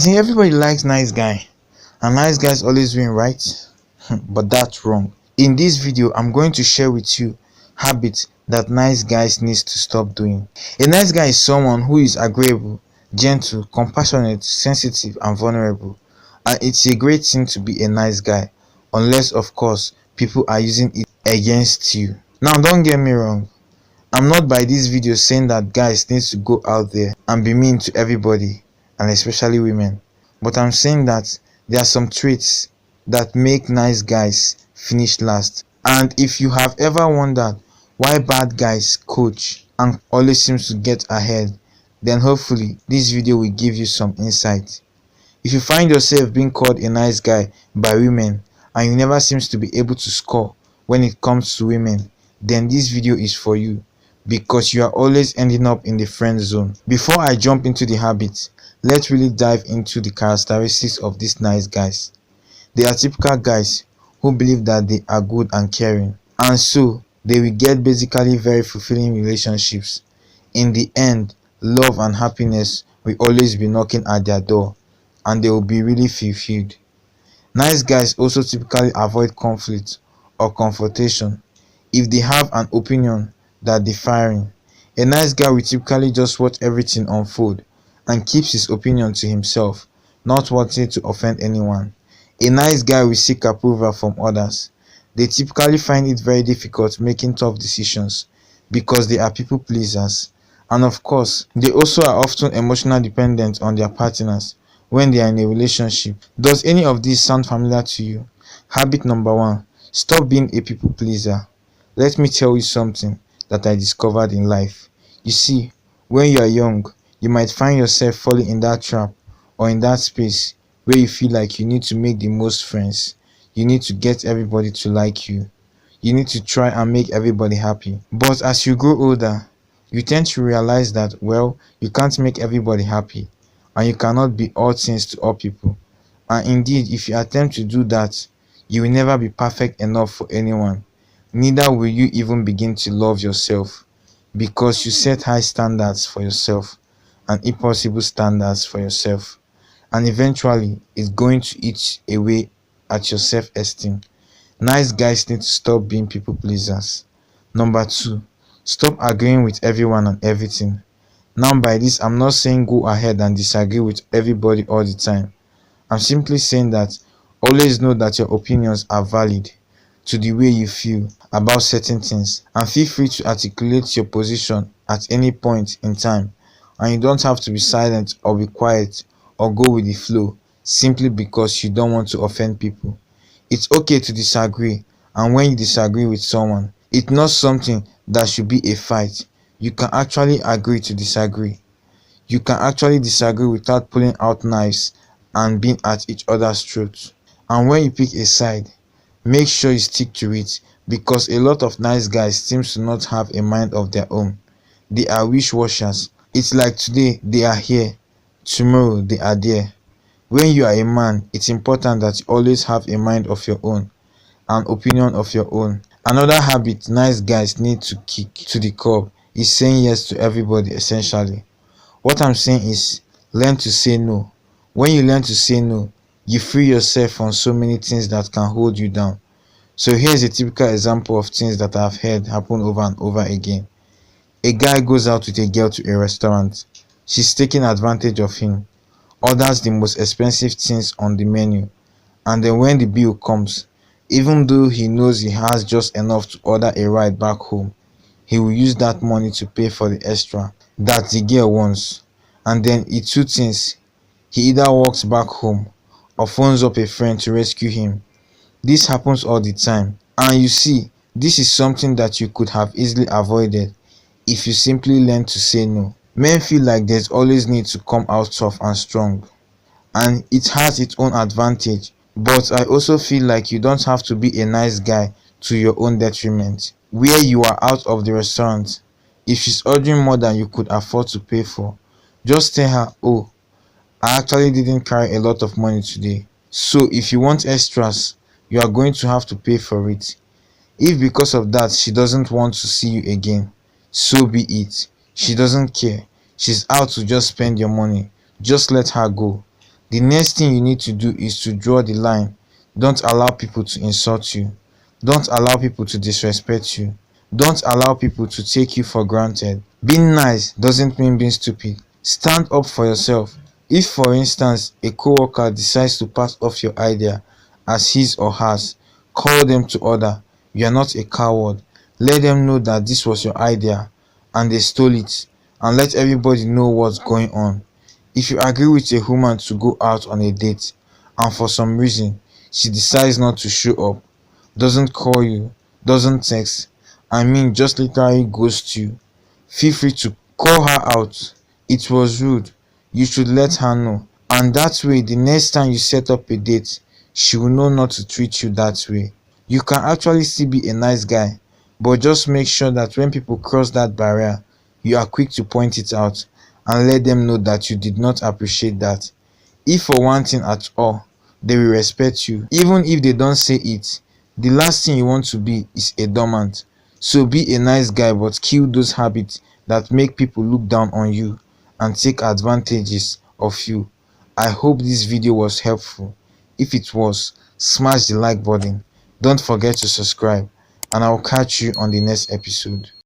As in, everybody likes nice guy, and nice guys always win, right? But that's wrong. In this video, I'm going to share with you habits that nice guys need to stop doing. A nice guy is someone who is agreeable, gentle, compassionate, sensitive, and vulnerable. And it's a great thing to be a nice guy, unless of course people are using it against you. Now, don't get me wrong, I'm not by this video saying that guys need to go out there and be mean to everybody, and especially women. But I'm saying that there are some traits that make nice guys finish last. And if you have ever wondered why bad guys coach and always seems to get ahead, then hopefully this video will give you some insight. If you find yourself being called a nice guy by women and you never seems to be able to score when it comes to women, then this video is for you, because you are always ending up in the friend zone. Before I jump into the habits, let's really dive into the characteristics of these nice guys. They are typical guys who believe that they are good and caring, and so they will get basically very fulfilling relationships. In the end, love and happiness will always be knocking at their door, and they will be really fulfilled. Nice guys also typically avoid conflict or confrontation. If they have an opinion that differing, a nice guy will typically just watch everything unfold and keeps his opinion to himself, not wanting to offend anyone. A nice guy will seek approval from others. They typically find it very difficult making tough decisions because they are people pleasers. And of course, they also are often emotionally dependent on their partners when they are in a relationship. Does any of these sound familiar to you? Habit number 1. Stop being a people pleaser. Let me tell you something that I discovered in life. You see, when you are young, you might find yourself falling in that trap or in that space where you feel like you need to make the most friends. You need to get everybody to like you. You need to try and make everybody happy. But as you grow older, you tend to realize that, well, you can't make everybody happy, and you cannot be all things to all people. And indeed, if you attempt to do that, you will never be perfect enough for anyone. Neither will you even begin to love yourself, because you set high standards for yourself and impossible standards for yourself, and eventually it's going to eat away at your self-esteem. Nice guys need to stop being people pleasers. Number 2, stop agreeing with everyone on everything. Now, by this, I'm not saying go ahead and disagree with everybody all the time. I'm simply saying that always know that your opinions are valid to the way you feel about certain things, and feel free to articulate your position at any point in time, and you don't have to be silent or be quiet or go with the flow simply because you don't want to offend people. It's okay to disagree, and when you disagree with someone, it's not something that should be a fight. You can actually agree to disagree. You can actually disagree without pulling out knives and being at each other's throats. And when you pick a side, make sure you stick to it, because a lot of nice guys seems to not have a mind of their own. They are wish-washers. It's like today they are here, tomorrow they are there. When you are a man, it's important that you always have a mind of your own, an opinion of your own. Another habit nice guys need to kick to the curb is saying yes to everybody. Essentially, what I'm saying is, learn to say no. When you learn to say no, you free yourself from so many things that can hold you down. So here's a typical example of things that I've heard happen over and over again. A guy goes out with a girl to a restaurant. She's taking advantage of him, orders the most expensive things on the menu, and then when the bill comes, even though he knows he has just enough to order a ride back home, he will use that money to pay for the extra that the girl wants. And then it's two things: he either walks back home or phones up a friend to rescue him. This happens all the time, and you see, this is something that you could have easily avoided if you simply learn to say no. Men feel like there's always need to come out tough and strong, and it has its own advantage, but I also feel like you don't have to be a nice guy to your own detriment. Where you are out of the restaurant, if she's ordering more than you could afford to pay for, just tell her, oh, I actually didn't carry a lot of money today, so if you want extras, you are going to have to pay for it. If because of that she doesn't want to see you again, so be it. She doesn't care. She's out to just spend your money. Just let her go. The next thing you need to do is to draw the line. Don't allow people to insult you. Don't allow people to disrespect you. Don't allow people to take you for granted. Being nice doesn't mean being stupid. Stand up for yourself. If, for instance, a co-worker decides to pass off your idea as his or hers, call them to order. You are not a coward. Let them know that this was your idea and they stole it, and let everybody know what's going on. If you agree with a woman to go out on a date and for some reason she decides not to show up, doesn't call you, doesn't text, just literally ghosts you, feel free to call her out. It was rude. You should let her know. And that way, the next time you set up a date, she will know not to treat you that way. You can actually still be a nice guy, but just make sure that when people cross that barrier, you are quick to point it out and let them know that you did not appreciate that. If for one thing at all, they will respect you. Even if they don't say it, the last thing you want to be is a doormat. So be a nice guy, but kill those habits that make people look down on you and take advantages of you. I hope this video was helpful. If it was, smash the like button. Don't forget to subscribe, and I will catch you on the next episode.